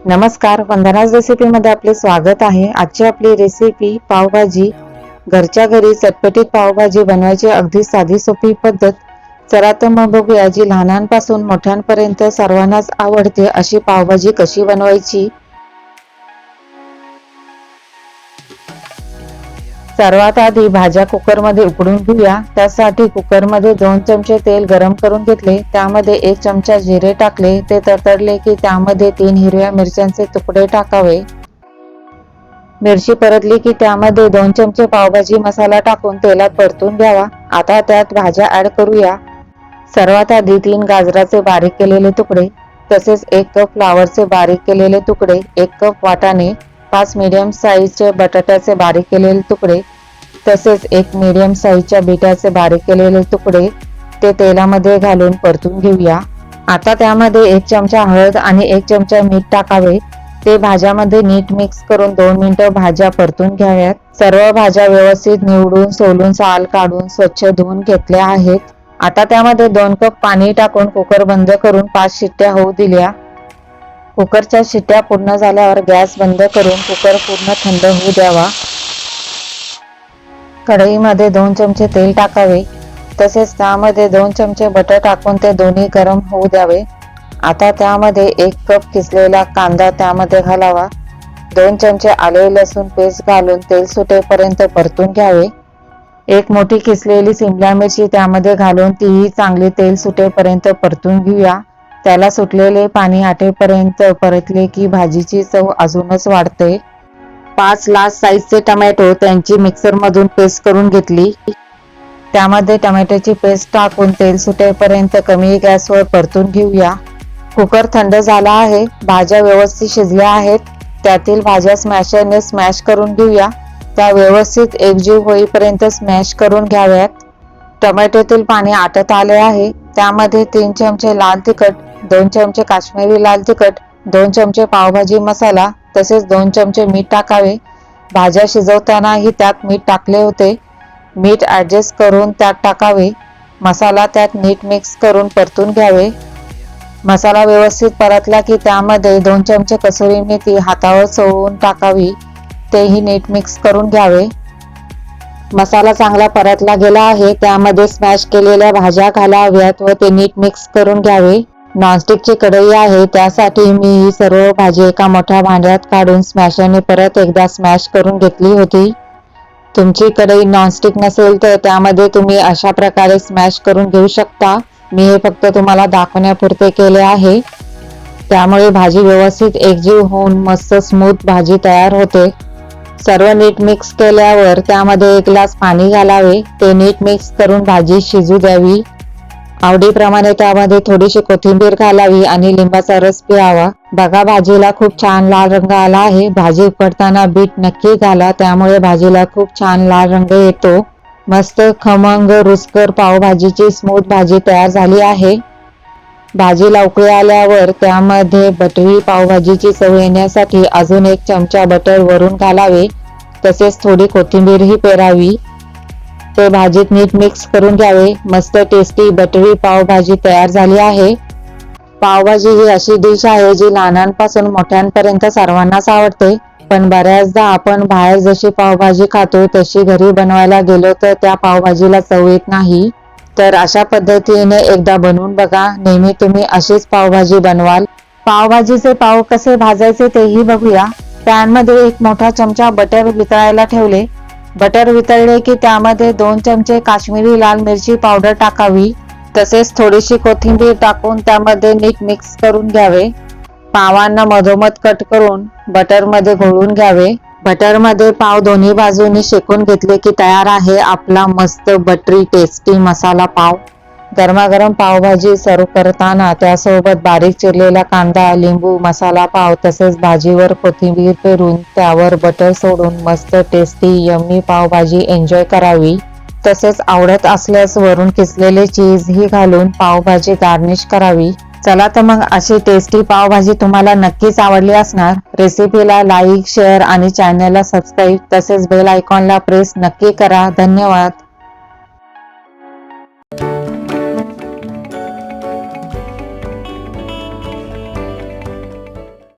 नमस्कार, वंदनाच रेसिपीमध्ये आपले स्वागत आहे। आजची आपली रेसिपी पावभाजी। घरच्या घरी चटपटीत पावभाजी बनवायची अगदी साधी सोपी पद्धत। चला तर मग बघूया, जी लहानांपासून मोठ्यांपर्यंत सर्वांनाच आवडते अशी पावभाजी कशी बनवायची। सर्वात आधी भाज्या कुकरमध्ये उकडून घेऊया। त्यासाठी कुकरमध्ये 2 चमचे तेल गरम करून घेतले। त्यामध्ये 1 चमचा जिरे टाकले। ते तडतडले की त्यामध्ये 3 हिरव्या मिरच्यांचे तुकडे टाकावे। मिरची परतली की त्यामध्ये 2 चमचे पावभाजी मसाला टाकून तेलात परतून घ्यावा। आता त्यात भाज्या ऍड करूया। सर्वात आधी 3 गाजराचे बारीक केलेले तुकडे, तसेच 1 कप फ्लावरचे बारीक केलेले तुकडे, 1 कप वाटाणे, 5 मीडियम साईजचे बटाट्याचे बारीक केलेले तुकडे, तसेच 1 मीडियम साईजच्या बीटाचे बारीक केलेले तुकडे ते तेलामध्ये घालून परतून घेऊया। आता त्यामध्ये 1 चमचा हळद आणि 1 चमचा मीठ टाकावे। ते भाज्यामध्ये नीट मिक्स करून 2 मिनिटं भाज्या परतून घ्याव्यात। सर्व भाज्या व्यवस्थित निवडून सोलून साल काढून स्वच्छ धुवून घेतल्या आहेत। आता त्यामध्ये 2 कप पाणी टाकून कुकर बंद करून 5 शिट्ट्या होऊ दिल्या। कुकरच्या शिट्ट्या पूर्ण झाल्यावर गॅस बंद करून कुकर पूर्ण थंड होऊ द्यावा। कढईमध्ये 2 चमचे तेल टाकावे, तसेच त्यामध्ये 2 चमचे बटर टाकून ते दोन्ही गरम होऊ द्यावे। आता त्यामध्ये 1 कप किसलेला कांदा त्यामध्ये घालावा। 2 चमचे आले लसूण पेस्ट घालून तेल सुटेपर्यंत परतून घ्यावे। 1 मोठी किसलेली शिमला मिरची त्यामध्ये घालून तीही चांगली तेल सुटेपर्यंत परतून घेऊया। त्याला सुटलेले पाणी आटेपर्यंत परतले की भाजीची चव अजूनच वाढते। 5 लार्ज साईजचे टोमॅटो त्यांची मिक्सर मधून पेस्ट करून घेतली। त्यामध्ये टोमॅटोची पेस्ट टाकून तेल सुटेपर्यंत कमी गॅसवर परतून घेऊया। कुकर थंड झाला आहे। भाज्या व्यवस्थित शिजल्या आहेत। त्यातील भाज्या स्मॅशरने स्मॅश करून घेऊया। त्या व्यवस्थित एकजीव होईपर्यंत स्मॅश करून घ्याव्यात। टोमॅटोतील पाणी आटत आले आहे। त्यामध्ये 3 चमचे लाल तिखट, 2 चमचे काश्मीरी लाल तिखट, 2 चमचे पावभाजी मसाला, तसेच 2 चमचे मीठ टाकावे। भाज्या शिजवतानाही त्यात मीठ टाकले होते। मीठ ऍडजस्ट करून त्यात टाकावे। मसाला त्यात नीट मिक्स करून परतून घ्यावे। मसाला व्यवस्थित परतला की त्यामध्ये 2 चमचे कसुरी मेथी हातावर चोळून टाकावी। तेही नीट मिक्स करून घ्यावे। मसाला चांगला परतला गेला आहे। त्यामध्ये स्मॅश केलेल्या भाज्या घालाव्यात व ते नीट मिक्स करून घ्यावे। नॉनस्टिकची कढई आहे, त्यासाठी मी ही सर्व भाजी एका मोठ्या भांड्यात काढून स्मॅशरने परत एकदा स्मॅश करून घेतली होती। तुमची कढई नॉनस्टिक नसेल तर त्यामध्ये तुम्ही अशा प्रकारे स्मॅश करून घेऊ शकता। मी हे फक्त तुम्हाला दाखवण्यापुरते केले आहे। त्यामुळे भाजी व्यवस्थित एकजीव होऊन मस्त स्मूथ भाजी तयार होते। सर्व नीट मिक्स केल्यावर त्यामध्ये 1 ग्लास पाणी घालावे। ते नीट मिक्स करून भाजी शिजू द्यावी। आवडीप्रमाणे त्यामध्ये थोडीशी कोथिंबीर घालावी आणि लिंबाचा रस पिळावा। बघा, भाजीला खूप छान लाल रंग आला आहे। भाजी उकडताना बीट नक्की घाला, त्यामुळे भाजीला खूप छान लाल रंग येतो। मस्त खमंग रुचकर पावभाजीची स्मूथ भाजी तयार झाली आहे। भाजीला उकळी आल्यावर त्यामध्ये बटरी पावभाजीची चव येण्यासाठी अजून 1 चमचा बटर वरून घालावे, तसेच थोडी कोथिंबीरही पेरावी। ते भाजीत नीट मिक्स करून घ्यावे। मस्त टेस्टी बटरी पावभाजी तयार झाली आहे। पावभाजी ही अशी डिश आहे जी लहानांपासून मोठ्यांपर्यंत सर्वांनाच आवडते, पण बऱ्याचदा आपण बाहेर जशी पावभाजी खातो तशी घरी बनवायला गेलो तर त्या पावभाजीला चव येत नाही। तर अशा पद्धतीने एकदा बनवून बघा। नेहमी तुम्ही अशीच पावभाजी बनवाल। पावभाजीचे पाव कसे भाजायचे तेही बघूया। पॅन मध्ये 1 मोठा चमचा बटर वितळायला ठेवले। बटर वितळले की त्यामध्ये 2 चमचे काश्मीरी लाल मिरची पावडर टाकावी, तसेच थोडीशी कोथिंबीर टाकून त्यामध्ये नीट मिक्स करून घ्यावे। पावांना मधोमध कट करून बटर मध्ये घोळून घ्यावे। बटर मध्ये पाव दोन्ही बाजूनी शेकून घेतले की तयार आहे आपला मस्त बटरी टेस्टी मसाला पाव। गरमागरम पावभाजी सर्व करताना त्यासोबत बारीक चिरलेला कांदा, लिंबू, मसाला पाव तसेच भाजीवर कोथिंबीर पेरून त्यावर बटर सोडून मस्त टेस्टी यम्मी पावभाजी एन्जॉय करावी। तसेच आवडत असल्यास वरून किसलेले चीज ही घालून पावभाजी गार्निश करावी। चला तर मग अशी टेस्टी पावभाजी तुम्हाला नक्कीच आवडली असणार। रेसिपीला लाईक, शेअर आणि चॅनलला सबस्क्राईब तसेच बेल आयकॉनला प्रेस नक्की करा। धन्यवाद।